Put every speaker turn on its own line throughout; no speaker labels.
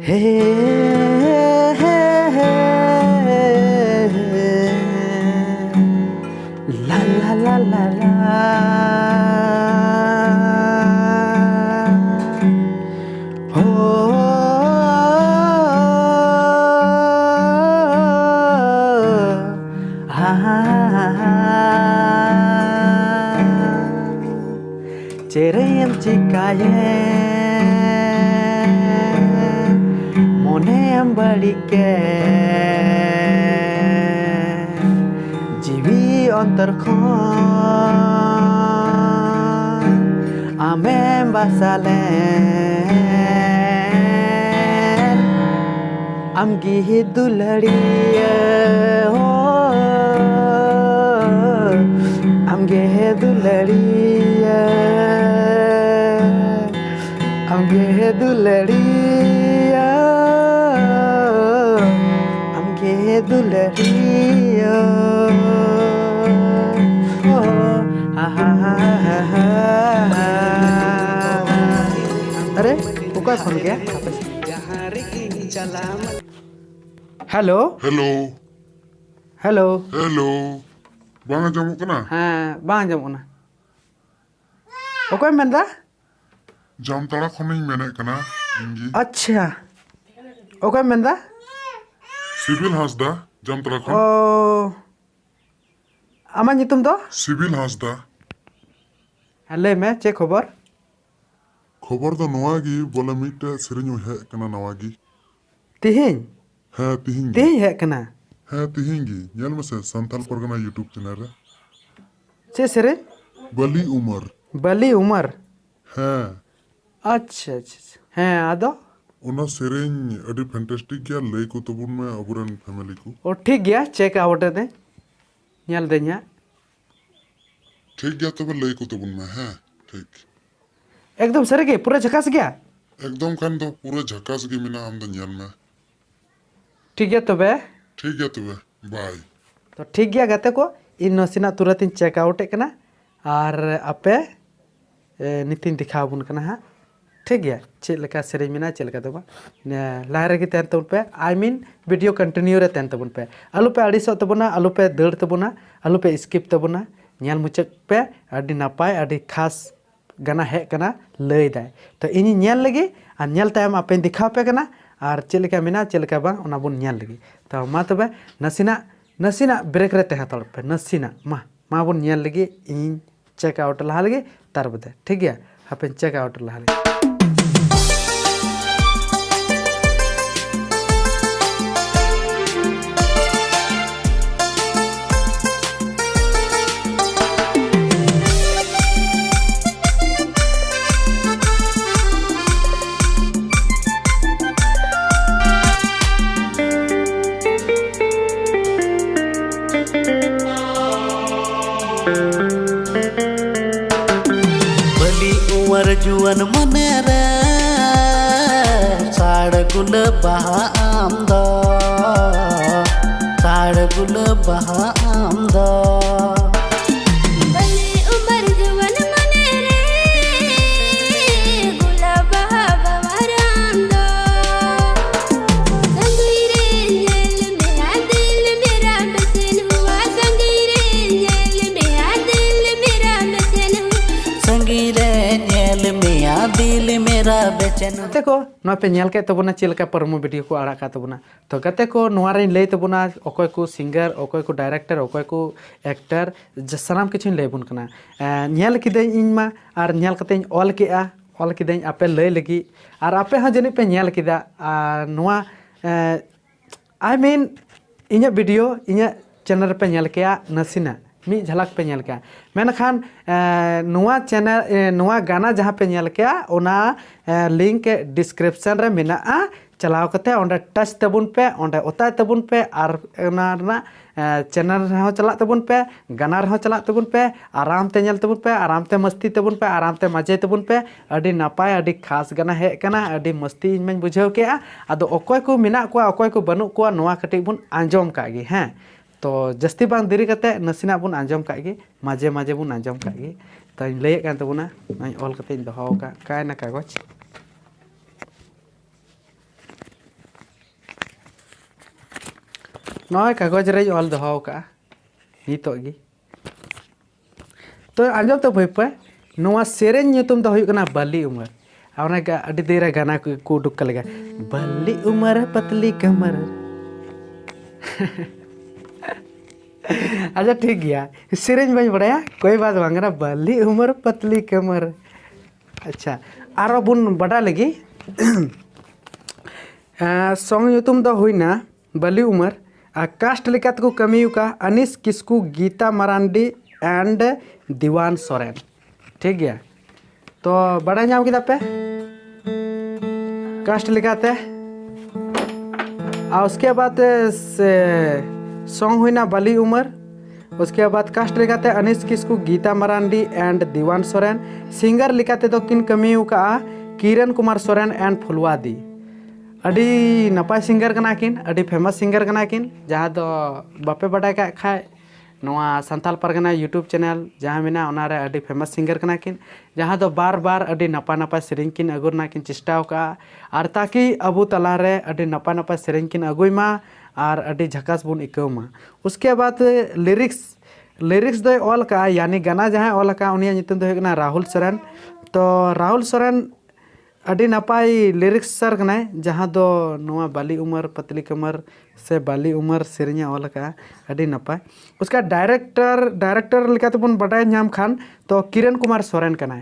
हे ला ला ला ला ला Cerayam cikaye moneam balike jiwi ontar khon amem basalen amgi duladiya amge duladiya amge duladiya amge duladiya अरे उका phone गया hello
hello
hello
hello बांगा जामु कना
हाँ बांग जामुना okay मेंदा
Jamtara खनई मेने कना इंगी
अच्छा ओके मेंदा
सिविल हासदा जामताड़ा
ओ
खन
आमा नितुम दो
सिविल हासदा
हेले में चेक खबर
खबर दो नवागी बोले मिटे सेरेनु हे कना नवागी
तिहिन
है तिहिंगी
तिहि है कना
है तिहिंगी नेल मसे संथाल परगना यूट्यूब चैनल रे
से सेरे
बली उमर
बली उमर
है
अच्छा अच्छा हैं आदो
ओना सेरेन अडी फैंटास्टिक गया लई को तबुन में अबुरन फैमिली को
ओ ठीक गया चेक आउट दे नेल दे냐
ठीक गया तबे लई को तबुन में है ठीक
एकदम सरे के पूरा झकास गया
एकदम खान तो पूरा झकास गे मिना हम द नेल में
ठीक गया तबे
ठीक गया तबे बाय
तो ठीक गया गाते को इन नसीना तुरंत इन चेक आउट कना और आपे नितिन दिखाबुन कना हा ठीक गया चेक लका सेरे मिना चेक लका दबा लारे के तन पे आई मीन वीडियो कंटिन्यू रे तन तबुन पे आलू पे अड़ी सो तबुना आलू पे दड़ तबुना आलू पे स्किप तबुना नेल मुचक पे अड़ी नापाय अड़ी खास गाना है कना लई दाय तो इनी नेल लगी और नेल तायम आपे दिखा पे कना और चेक लका मिना चेक लका बा ओना बुन नेल लगी तो मा तबे नसीना ब्रेक रे तहा तड़ पे नसीना मा बुन नेल लगी इन चेक आउट लहा लगी तार बदे ठीक गया हापेन चेक आउट लहा लगी
जुवन मनेरे साड़ गुल बहा आमदा साड़ गुल बहा आमदा दिल मेरा बेचैन
गते को नोआ पे नेल के तबुना चेलका परमो वीडियो को आड़ा का तबुना तो गते को नोआ रे लई तबुना ओकोय को सिंगर ओकोय को डायरेक्टर ओकोय को एक्टर सनाम किछु लई बुन कना नेल किदे इनमा और नेल कते ऑल केआ ऑल किदे आपे लई लगी और आपे ह जने पे नेल किदा नोआ आई मीन इnya वीडियो इnya चैनल पे नेल केआ नसीना मी झलक पे नेल के मेनखान नुआ चैनल नुआ गाना जहाँ पे नेल के ओना लिंक डिस्क्रिप्शन रे मेना चलाव कते ओंडे टच तबुन पे ओंडे ओताय तबुन पे और ओना रना चैनल रहो चला तबुन पे गाना रहो चला तबुन पे आराम ते नेल तबुन पे आराम ते मस्ती तबुन पे आराम ते मजे तबुन पे अडी नापाय अडी खास गाना हे कना अडी मस्ती इन में बुझाव के आदो ओकोय को मेना को ओकोय को बनु को नुआ कटी बुन आंजोम कागी हैं तो जस्ती बांग देरी कते नसीना बुन आंजोम कागी माजे माजे बुन आंजोम कागी तो लय कान तबुना ऑल कते दोहो का काय ना कागज नॉय कागज रे ऑल दहो का नितो गी तो आंजम तो भई पे नोआ सेरेन nyutum दो हुई कना बाली उमर आवना का अडी देरा गाना को उडुक लगा बाली उमर पतली कमर अच्छा ठीक गया सेरेन बाई बड़ाया कोई बात बांगना बाली उमर पतली कमर अच्छा आरो बुन बड़ा लगी सॉन्ग nyutum दो हुई ना बाली उमर कास्ट लेकात को कमी का अनिस किस्कू गीता मरांडी एंड दीवान सोरेन ठीक गया तो बड़ा नाम किदा पे कास्ट लिखाते और उसके बाद सॉन्ग हुई ना बाली उमर उसके बाद कास्ट लिखाते अनिस किस्कू गीता मरांडी एंड दीवान सोरेन सिंगर लिखाते तो किन कमी का किरण कुमार सोरेन एंड फुलवादी अडी नपाय सिंगर कना किन अडी फेमस सिंगर कना किन जहाँ दो बापे बड़ा का खाए नोआ संथाल परगना यूट्यूब चैनल जहाँ मेना ओनारे अडी फेमस सिंगर कना किन जहाँ दो बार बार अडी नपा नपा सेरें किन अगुरना किन चेष्टा का और ताकि अबू तलारे अडी नपा नपा सेरें किन अगुमा और अडी झकास बुन इकमा उसके बाद लिरिक्स दो ऑल का यानी गाना जहाँ ऑल का उनिया नितुम दो हुई राहुल सोरेन तो राहुल सोरेन अडी नपाय लिरिक्स सर कना जहाँ दो नोआ बाली उमर पतली कमर से बाली उमर सेरेंया ऑल का अडी नपाय उसका डायरेक्टर लेकाते बन बड़ाय नाम खान तो किरण कुमार सोरेन कना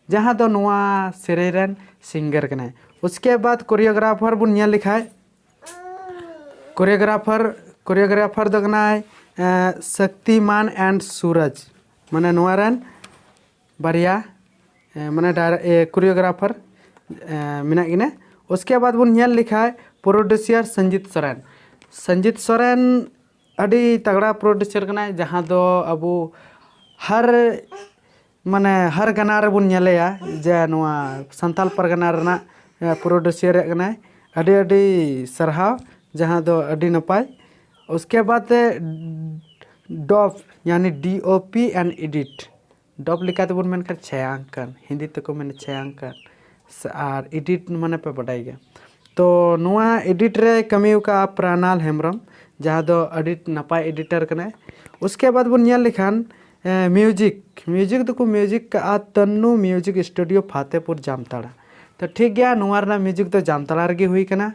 जहाँ दो नोआ सेरेन सिंगर कना उसके बाद कोरियोग्राफर बुन ᱧᱮᱞ लिखाय कोरियोग्राफर दो कना शक्तिमान एंड सूरज माने नोआ रन बारिया माने कोरियोग्राफर मिना गिने उसके बाद बुन ᱧᱮᱞ लिखाय प्रोड्यूसर संजीत सोरेन अडी तगड़ा प्रोड्यूसर कना जहाँ दो अबू हर माने हर गाना रे बुन ᱧᱮᱞᱮया जे नोआ संताल परगना रना प्रोड्यूसर कना अडी अडी सरहाव जहाँ दो अडी नपाय उसके बाद डॉप यानी DOP एंड एडिट डॉप लिखाते बुन मेनकर छायांकन हिंदी तक मैंने छायांकन और एडिट माने पे बढ़ाई गया तो नोआ एडिट रे कमी का प्राणाल हेम्ब्रम जहाँ दो एडिट नपाय एडिटर कने उसके बाद बुन ᱧᱮᱞ लिखान म्यूजिक तो म्यूजिक का तन्नू म्यूजिक स्टूडियो फतेहपुर जामताड़ा तो ठीक गया नोआ रना म्यूजिक तो जामताड़ा रे हुई कना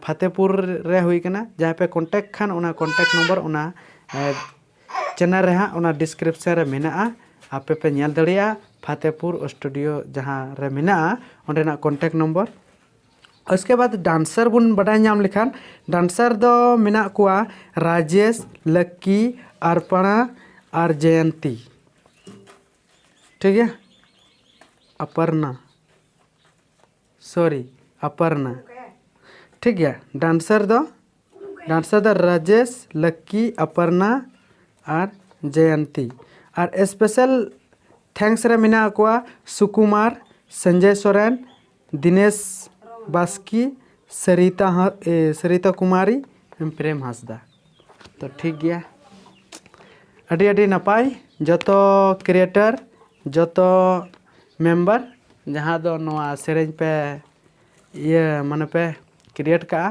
फतेहपुर रे हुई कना जहाँ पे कॉन्टेक्ट खान ओना कॉन्टेक्ट नंबर ओना चैनल रे ओना डिस्क्रिप्शन रे मेना आपे पे ᱧᱮᱞ दाड़िया फतेहपुर स्टूडियो जहाँ रे मेना ओंडेना कॉन्टेक्ट नंबर उसके बाद डांसर बुन बड़ा नाम लिखान डांसर दो मेना कुआ राजेश लक्की अर्पणा और जयंती ठीक है अपर्णा ठीक है डांसर दो राजेश लक्की अपर्णा और जयंती और स्पेशल थैंक्स रे मेना कुआ सुकुमार संजय सोरेन दिनेश बास्की सरिता कुमारी प्रेम हांसदा तो ठीक गया अडी अडी नपाय जतो क्रिएटर जतो मेंबर जहाँ दो नोआ सेरें पे ये माने पे क्रिएट का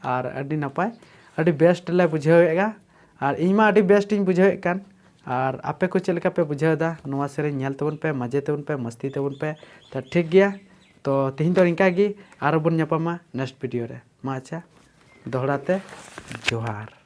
और अडी नपाय अडी बेस्ट ले बुझेगा और इमा अडी बेस्ट इन बुझे कान और आपे को चल पे बुझेदा नोआ सेरें ᱧᱮᱞ तबन पे मजे तबन पे मस्ती तबन पे तो ठीक गया तो तेहन तो इनका गी आरो बन नेक्स्ट वीडियो रे मा अच्छा दोहराते जोहार।